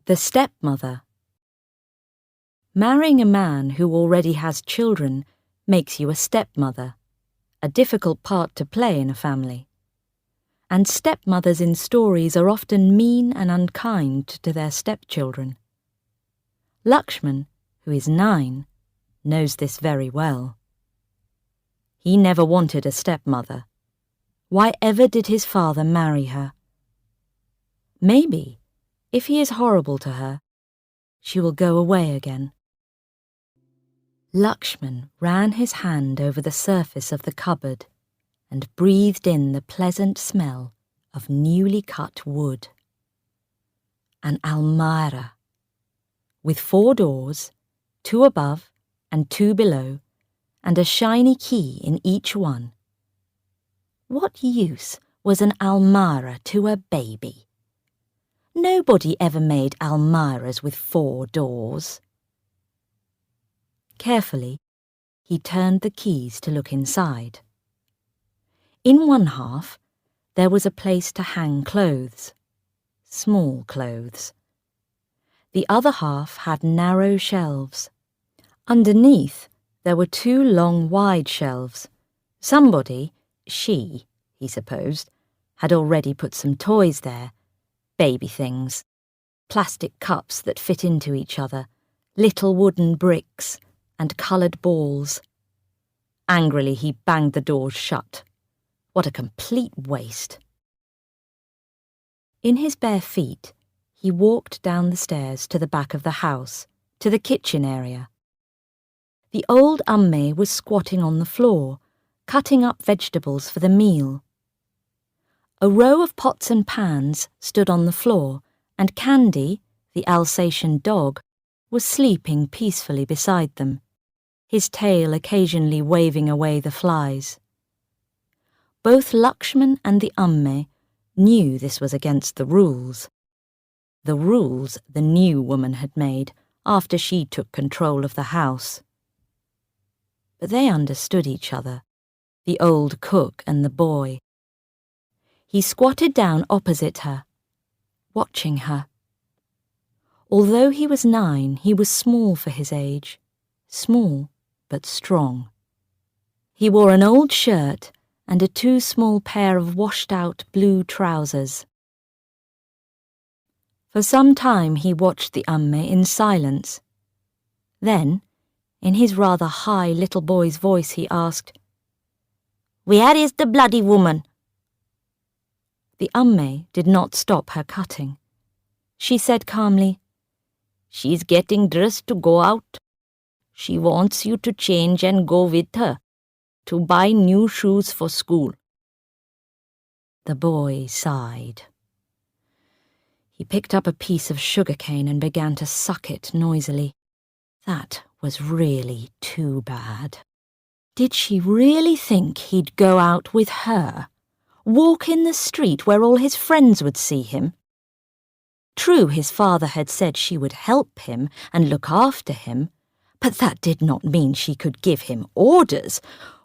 The stepmother. Marrying a man who already has children makes you a stepmother, a difficult part to play in a family. And stepmothers in stories are often mean and unkind to their stepchildren. Lakshman, who is 9, knows this very well. He never wanted a stepmother. Why ever did his father marry her? Maybe, if he is horrible to her, she will go away again. Lakshman ran his hand over the surface of the cupboard and breathed in the pleasant smell of newly cut wood. An almirah, with 4 doors, 2 above and 2 below, and a shiny key in each one. What use was an almirah to a baby? Nobody ever made almirahs with 4 doors. Carefully, he turned the keys to look inside. In one half, there was a place to hang clothes, small clothes. The other half had narrow shelves. Underneath, there were 2 long, wide shelves. Somebody, he supposed, had already put some toys there. Baby things, plastic cups that fit into each other, little wooden bricks, and coloured balls. Angrily he banged the doors shut. What a complete waste. In his bare feet, he walked down the stairs to the back of the house, to the kitchen area. The old amme was squatting on the floor, cutting up vegetables for the meal. A row of pots and pans stood on the floor, and Candy, the Alsatian dog, was sleeping peacefully beside them, his tail occasionally waving away the flies. Both Lakshman and the amme knew this was against the rules the new woman had made after she took control of the house. But they understood each other, the old cook and the boy. He squatted down opposite her, watching her. Although he was 9, he was small for his age, small but strong. He wore an old shirt and a too small pair of washed-out blue trousers. For some time he watched the amme in silence. Then, in his rather high little boy's voice, he asked, "Where is the bloody woman?" The amme did not stop her cutting. She said calmly, "She's getting dressed to go out. She wants you to change and go with her, to buy new shoes for school." The boy sighed. He picked up a piece of sugarcane and began to suck it noisily. That was really too bad. Did she really think he'd go out with her? Walk in the street where all his friends would see him? True, his father had said she would help him and look after him, but that did not mean she could give him orders,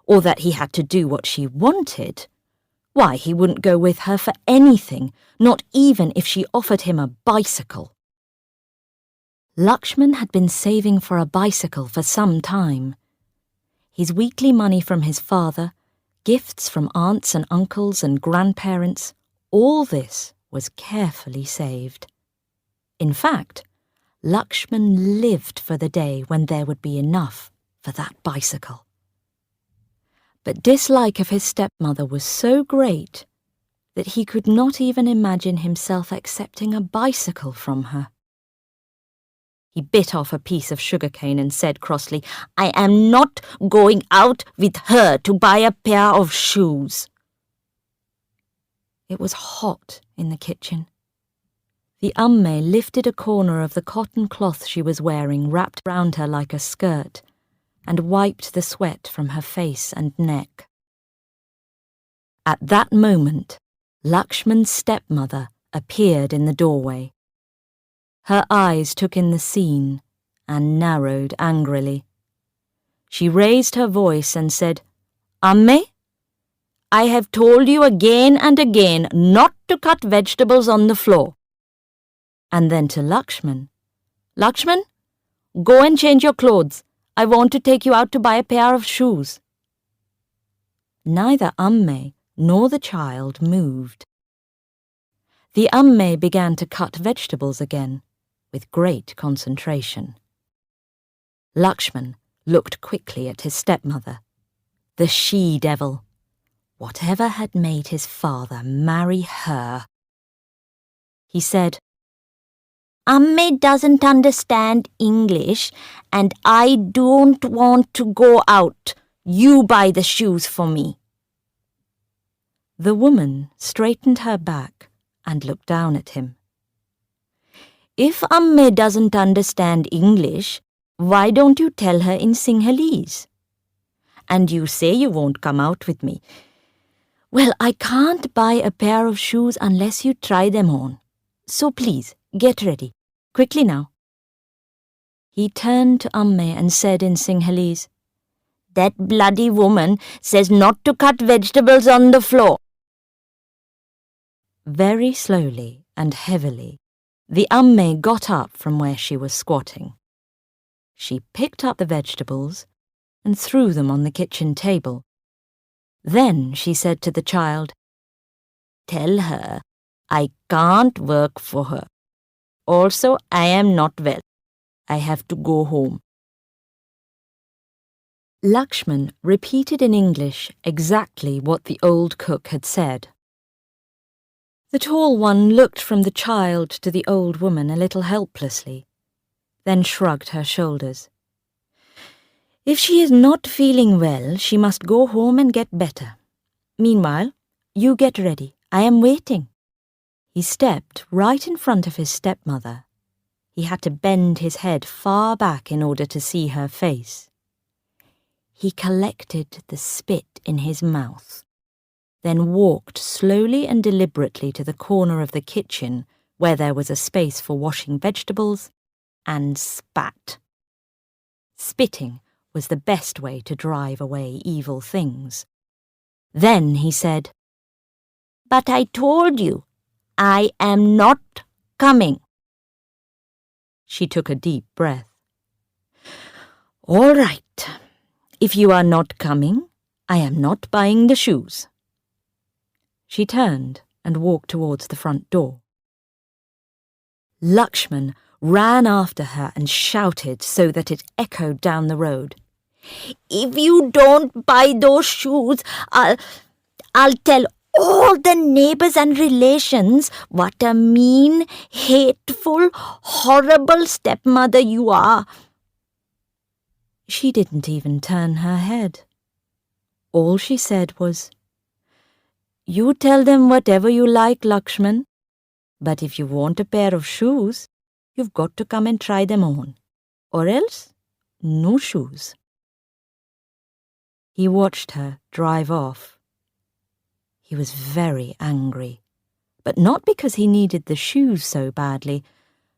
or that he had to do what she wanted. Why, he wouldn't go with her for anything, not even if she offered him a bicycle. Lakshman had been saving for a bicycle for some time. His weekly money from his father, gifts from aunts and uncles and grandparents, all this was carefully saved. In fact, Lakshman lived for the day when there would be enough for that bicycle. But dislike of his stepmother was so great that he could not even imagine himself accepting a bicycle from her. He bit off a piece of sugarcane and said crossly, "I am not going out with her to buy a pair of shoes." It was hot in the kitchen. The amme lifted a corner of the cotton cloth she was wearing wrapped round her like a skirt and wiped the sweat from her face and neck. At that moment, Lakshman's stepmother appeared in the doorway. Her eyes took in the scene and narrowed angrily. She raised her voice and said, "Amme, I have told you again and again not to cut vegetables on the floor. and then to Lakshman. "Lakshman, go and change your clothes. I want to take you out to buy a pair of shoes." Neither Amme nor the child moved. The Amme began to cut vegetables again, with great concentration. Lakshman looked quickly at his stepmother. The she-devil. Whatever had made his father marry her? He said, "Amme doesn't understand English, and I don't want to go out. You buy the shoes for me." The woman straightened her back and looked down at him. "If Amme doesn't understand English, why don't you tell her in Sinhalese? And you say you won't come out with me. Well, I can't buy a pair of shoes unless you try them on. So please, get ready. Quickly now." He turned to Amme and said in Sinhalese, "That bloody woman says not to cut vegetables on the floor." Very slowly and heavily, the Amme got up from where she was squatting. She picked up the vegetables and threw them on the kitchen table. Then she said to the child, "Tell her I can't work for her. Also, I am not well. I have to go home." Lakshman repeated in English exactly what the old cook had said. The tall one looked from the child to the old woman a little helplessly, then shrugged her shoulders. "If she is not feeling well, she must go home and get better. Meanwhile, you get ready. I am waiting." He stepped right in front of his stepmother. He had to bend his head far back in order to see her face. He collected the spit in his mouth, then walked slowly and deliberately to the corner of the kitchen where there was a space for washing vegetables, and spat. Spitting was the best way to drive away evil things. Then he said, "But I told you, I am not coming." She took a deep breath. "All right. If you are not coming, I am not buying the shoes." She turned and walked towards the front door. Lakshman ran after her and shouted so that it echoed down the road, "If you don't buy those shoes, I'll tell all the neighbors and relations what a mean, hateful, horrible stepmother you are." She didn't even turn her head. All she said was, "You tell them whatever you like, Lakshman, but if you want a pair of shoes, you've got to come and try them on, or else no shoes." He watched her drive off. He was very angry, but not because he needed the shoes so badly,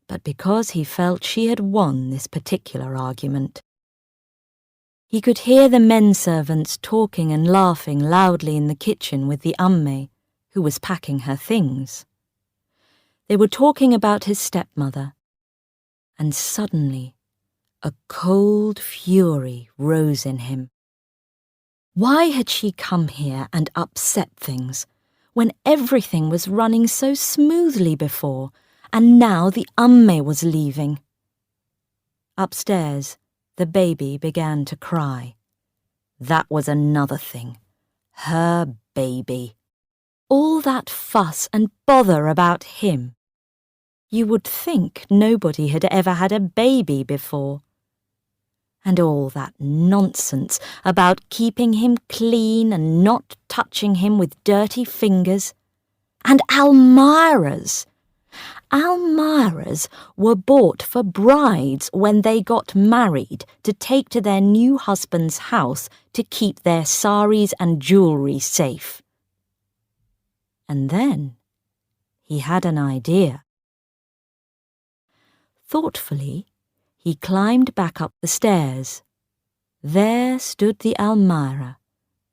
but because he felt she had won this particular argument. He could hear the men-servants talking and laughing loudly in the kitchen with the Amme, who was packing her things. They were talking about his stepmother, and suddenly a cold fury rose in him. Why had she come here and upset things, when everything was running so smoothly before, and now the Amme was leaving? Upstairs, the baby began to cry. That was another thing. Her baby. All that fuss and bother about him. You would think nobody had ever had a baby before. And all that nonsense about keeping him clean and not touching him with dirty fingers. And almirahs. Almirahs were bought for brides when they got married to take to their new husband's house to keep their saris and jewellery safe. And then he had an idea. Thoughtfully, he climbed back up the stairs. There stood the almirah,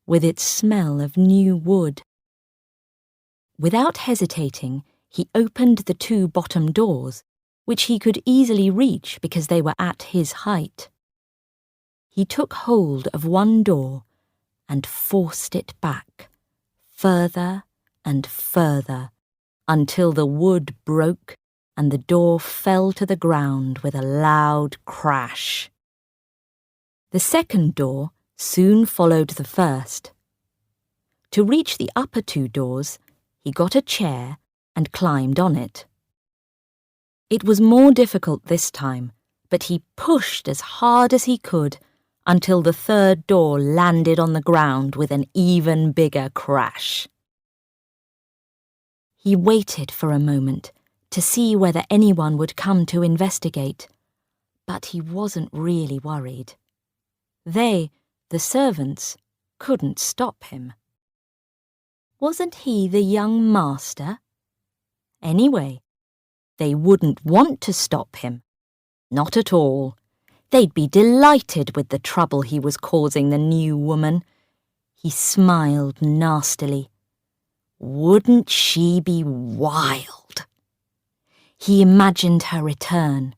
with its smell of new wood. Without hesitating, he opened the two bottom doors which he could easily reach because they were at his height. He took hold of one door and forced it back, further and further, until the wood broke and the door fell to the ground with a loud crash. The second door soon followed the first. To reach the upper two doors, he got a chair and climbed on it. It was more difficult this time, but he pushed as hard as he could until the third door landed on the ground with an even bigger crash. He waited for a moment to see whether anyone would come to investigate, but he wasn't really worried. They, the servants, couldn't stop him. Wasn't he the young master? Anyway, they wouldn't want to stop him. Not at all. They'd be delighted with the trouble he was causing the new woman. He smiled nastily. Wouldn't she be wild? He imagined her return.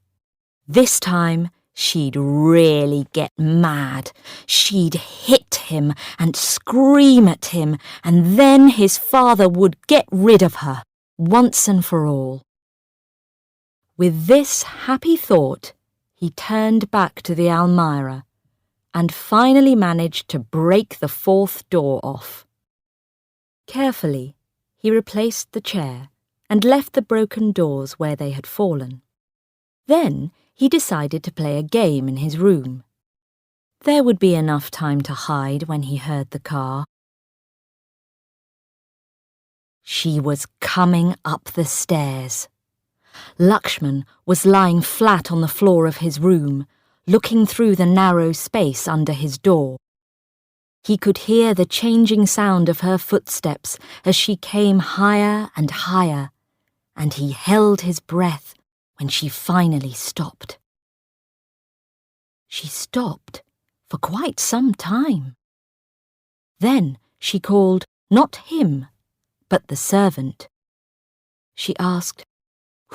This time, she'd really get mad. She'd hit him and scream at him, and then his father would get rid of her, once and for all. With this happy thought, he turned back to the Almira and finally managed to break the fourth door off. Carefully, he replaced the chair and left the broken doors where they had fallen. Then he decided to play a game in his room. There would be enough time to hide when he heard the car. She was coming up the stairs. Lakshman was lying flat on the floor of his room, looking through the narrow space under his door. He could hear the changing sound of her footsteps as she came higher and higher, and he held his breath when she finally stopped. She stopped for quite some time. Then she called not him, but the servant. She asked,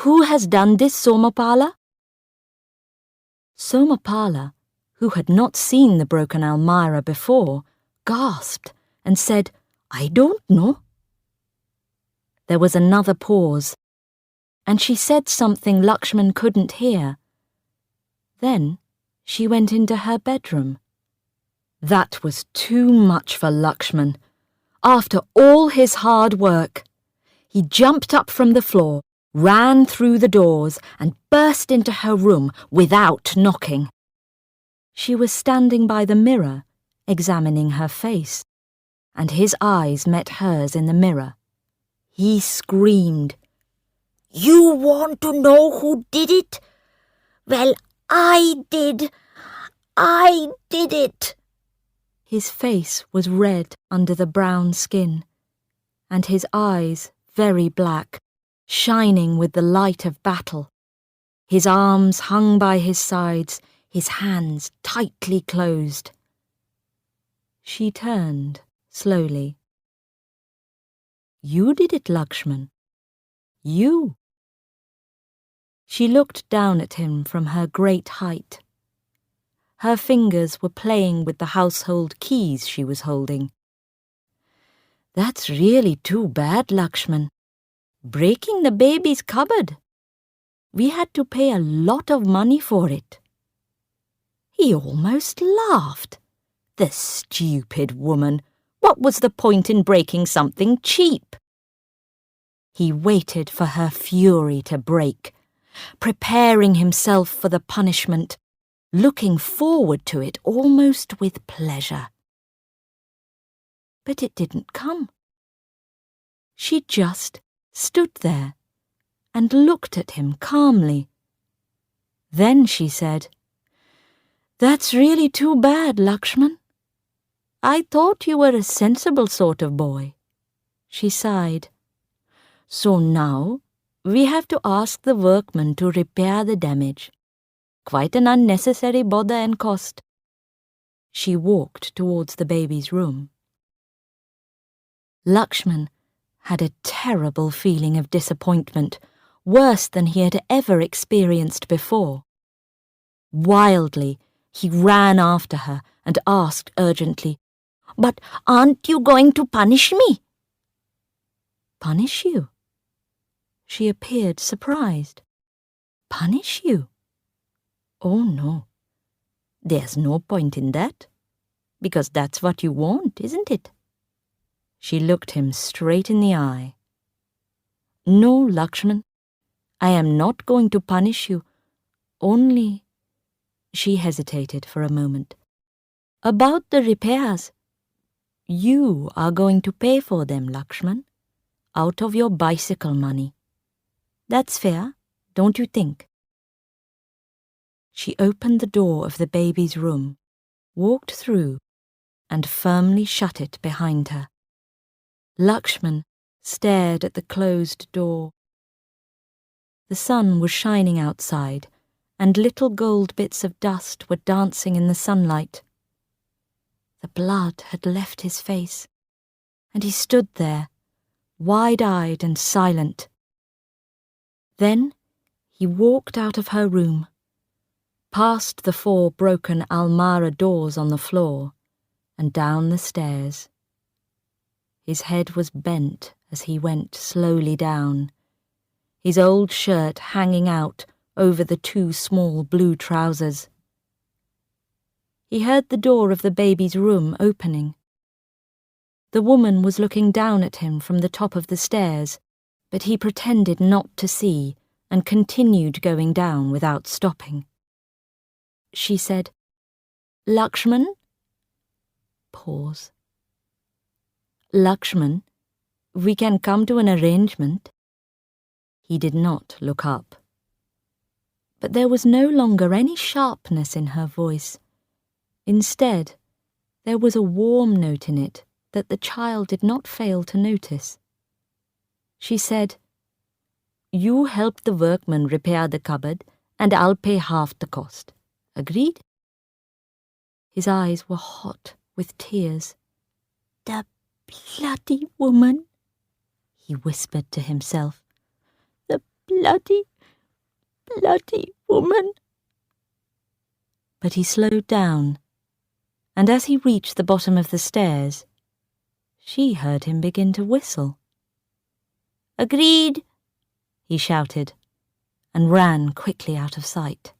"Who has done this, Somapala?" Somapala, who had not seen the broken Almira before, gasped and said, "I don't know." There was another pause, and she said something Lakshman couldn't hear. Then she went into her bedroom. That was too much for Lakshman. After all his hard work, he jumped up from the floor, ran through the doors, and burst into her room without knocking. She was standing by the mirror, examining her face, and his eyes met hers in the mirror. He screamed, "You want to know who did it? Well, I did. I did it." His face was red under the brown skin, and his eyes very black, shining with the light of battle. His arms hung by his sides, his hands tightly closed. She turned slowly. "You did it, Lakshman. You." She looked down at him from her great height. Her fingers were playing with the household keys she was holding. "That's really too bad, Lakshman. Breaking the baby's cupboard. We had to pay a lot of money for it." He almost laughed. The stupid woman. What was the point in breaking something cheap? He waited for her fury to break, preparing himself for the punishment, looking forward to it almost with pleasure. But it didn't come. She just stood there and looked at him calmly. Then she said, "That's really too bad, Lakshman. I thought you were a sensible sort of boy." She sighed. "So now we have to ask the workmen to repair the damage. Quite an unnecessary bother and cost." She walked towards the baby's room. Lakshman had a terrible feeling of disappointment worse than he had ever experienced before. Wildly, he ran after her and asked urgently, "But aren't you going to punish me?" "Punish you?" She appeared surprised. "Punish you? Oh, no. There's no point in that, because that's what you want, isn't it?" She looked him straight in the eye. "No, Lakshman, I am not going to punish you, only—" She hesitated for a moment. "About the repairs. You are going to pay for them, Lakshman, out of your bicycle money. That's fair, don't you think?" She opened the door of the baby's room, walked through, and firmly shut it behind her. Lakshman stared at the closed door. The sun was shining outside, and little gold bits of dust were dancing in the sunlight. The blood had left his face, and he stood there, wide-eyed and silent. Then he walked out of her room, past the 4 broken almirah doors on the floor, and down the stairs. His head was bent as he went slowly down, his old shirt hanging out over the 2 small blue trousers. He heard the door of the baby's room opening. The woman was looking down at him from the top of the stairs, but he pretended not to see and continued going down without stopping. She said, "Lakshman?" Pause. "Lakshman, we can come to an arrangement." He did not look up. But there was no longer any sharpness in her voice. Instead, there was a warm note in it that the child did not fail to notice. She said, "You help the workman repair the cupboard, and I'll pay half the cost. Agreed?" His eyes were hot with tears. "The bloody woman," he whispered to himself. "The bloody woman." But he slowed down, and as he reached the bottom of the stairs, she heard him begin to whistle. "Agreed," he shouted, and ran quickly out of sight.